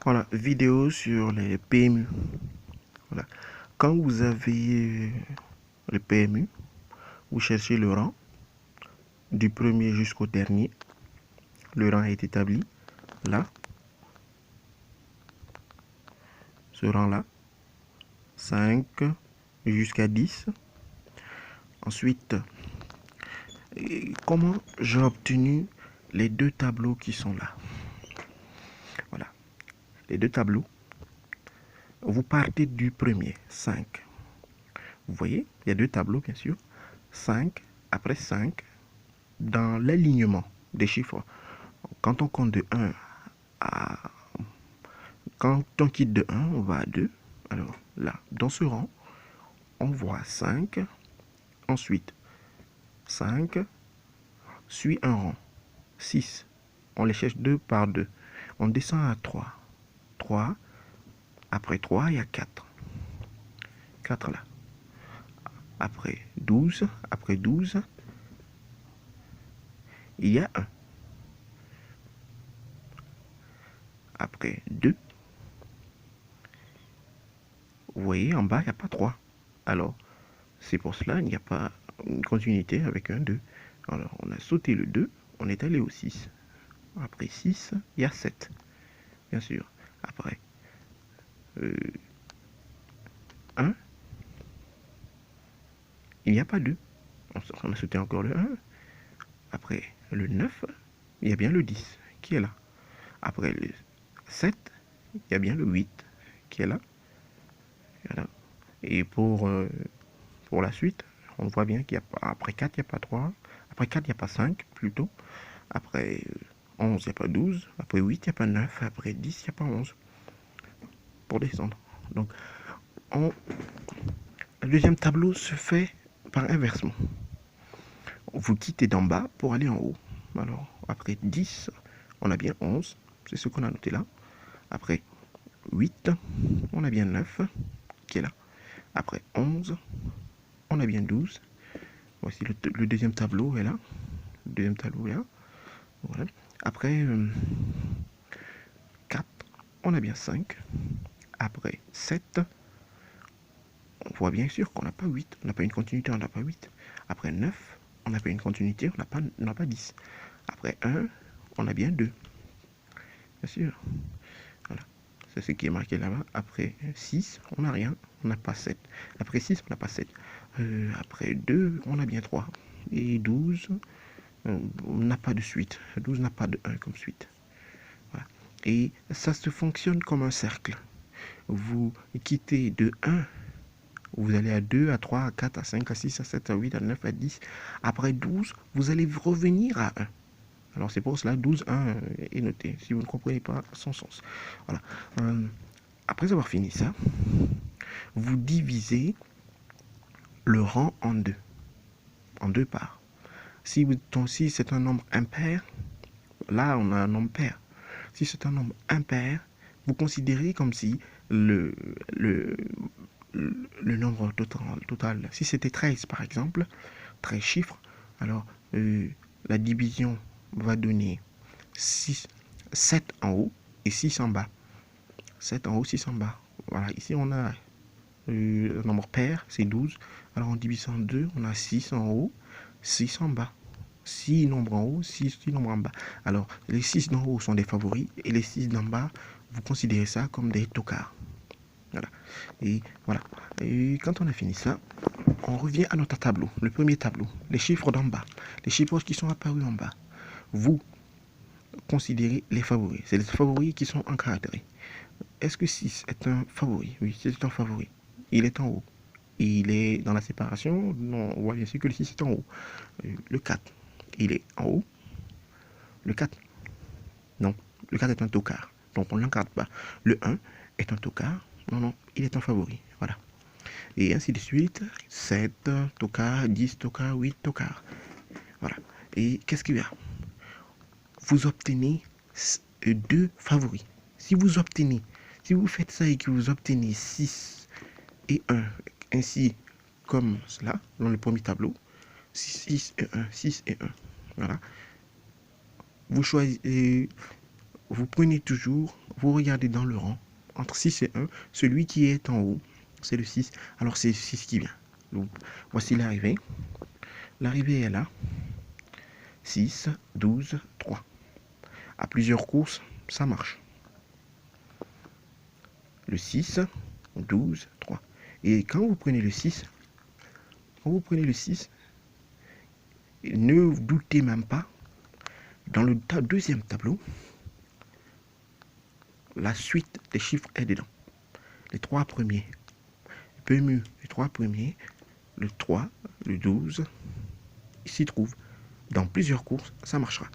Voilà, vidéo sur les PMU. Voilà. Quand vous avez le PMU, vous cherchez le rang du premier jusqu'au dernier. Le rang est établi là. Ce rang-là, 5 jusqu'à 10. Ensuite, comment j'ai obtenu les deux tableaux qui sont là? Voilà, les deux tableaux. Vous partez du premier, 5. Vous voyez, il y a deux tableaux, bien sûr. 5, après 5, dans l'alignement des chiffres. Quand on compte de 1 à... Quand on quitte de 1, on va à 2. Alors là, dans ce rang, on voit 5. Ensuite, 5 suit un rang. 6. On les cherche 2 par 2. On descend à 3. 3. Après 3, il y a 4. 4 là. Après 12. Après 12, il y a 1. Après 2. Vous voyez, en bas, il n'y a pas 3. Alors, c'est pour cela qu'il n'y a pas une continuité avec un 2. Alors, on a sauté le 2, on est allé au 6. Après 6, il y a 7, bien sûr. Après 1, il n'y a pas 2. On a sauté encore le 1. Après le 9, il y a bien le 10 qui est là. Après le 7, il y a bien le 8 qui est là. Voilà. Et pour la suite, on voit bien qu'il n'y a pas. Après 4, il n'y a pas 3. Après 4, il n'y a pas 5 plutôt. Après 11, il n'y a pas 12. Après 8, il n'y a pas 9. Après 10, il n'y a pas 11. Pour descendre. Donc, le deuxième tableau se fait par inversement. Vous quittez d'en bas pour aller en haut. Alors, après 10, on a bien 11. C'est ce qu'on a noté là. Après 8, on a bien 9 qui est là. Après 11, on a bien 12. Voici le deuxième tableau est là. Le deuxième tableau est là. Voilà. Après 4, on a bien 5. Après 7, on voit bien sûr qu'on n'a pas 8. On n'a pas une continuité, on n'a pas 8. Après 9, on n'a pas une continuité, on n'a pas 10. Après 1, on a bien 2. Bien sûr. Voilà. C'est ce qui est marqué là-bas. Après 6, on n'a rien. On n'a pas 7. Après 6, on n'a pas 7. Après 2, on a bien 3. Et 12, on n'a pas de suite. 12 n'a pas de 1 comme suite. Voilà. Et ça se fonctionne comme un cercle. Vous quittez de 1, vous allez à 2, à 3, à 4, à 5, à 6, à 7, à 8, à 9, à 10. Après 12, vous allez revenir à 1. Alors c'est pour cela 12, 1 est noté, si vous ne comprenez pas son sens. Voilà. Après avoir fini ça, vous divisez le rang en deux parts. Si c'est un nombre impair, là on a un nombre pair. Si c'est un nombre impair, vous considérez comme si le nombre total, si c'était 13 par exemple, 13 chiffres, alors la division va donner 7 en haut et 6 en bas. 7 en haut, 6 en bas. Voilà, ici on a le nombre pair, c'est 12. Alors on divise en 2, on a 6 en haut, 6 en bas. 6 nombres en haut, 6 nombres en bas. Alors les 6 d'en haut sont des favoris et les 6 d'en bas, vous considérez ça comme des tocards. Voilà. Et voilà. Et quand on a fini ça, on revient à notre tableau, le premier tableau, les chiffres d'en bas, les chiffres qui sont apparus en bas. Vous considérez les favoris. C'est les favoris qui sont encadrés. Est-ce que 6 est un favori? Oui, c'est un favori. Il est en haut. Il est dans la séparation. Non, on voit bien sûr que le 6 est en haut. Le 4, il est en haut. Le 4, non. Le 4 est un tocard. Donc on ne l'encadre pas. Le 1 est un tocard. Non, non, il est un favori. Voilà. Et ainsi de suite. 7 tocards, 10 tocards, 8 tocards. Voilà. Et qu'est-ce qu'il y a? Vous obtenez 2 favoris. Si vous faites ça et que vous obtenez 6 et 1, ainsi comme cela, dans le premier tableau, 6 et 1, 6 et 1. Voilà. Vous choisissez, vous prenez toujours, vous regardez dans le rang, entre 6 et 1, celui qui est en haut, c'est le 6. Alors c'est 6 qui vient. Donc, voici l'arrivée. L'arrivée est là. 6, 12, 3. À plusieurs courses, ça marche. Le 6, 12, 3. Et quand vous prenez le 6, ne doutez même pas, dans le deuxième tableau, la suite des chiffres est dedans. Les trois premiers, PMU, les trois premiers, le 3, le 12, il s'y trouve. Dans plusieurs courses, ça marchera.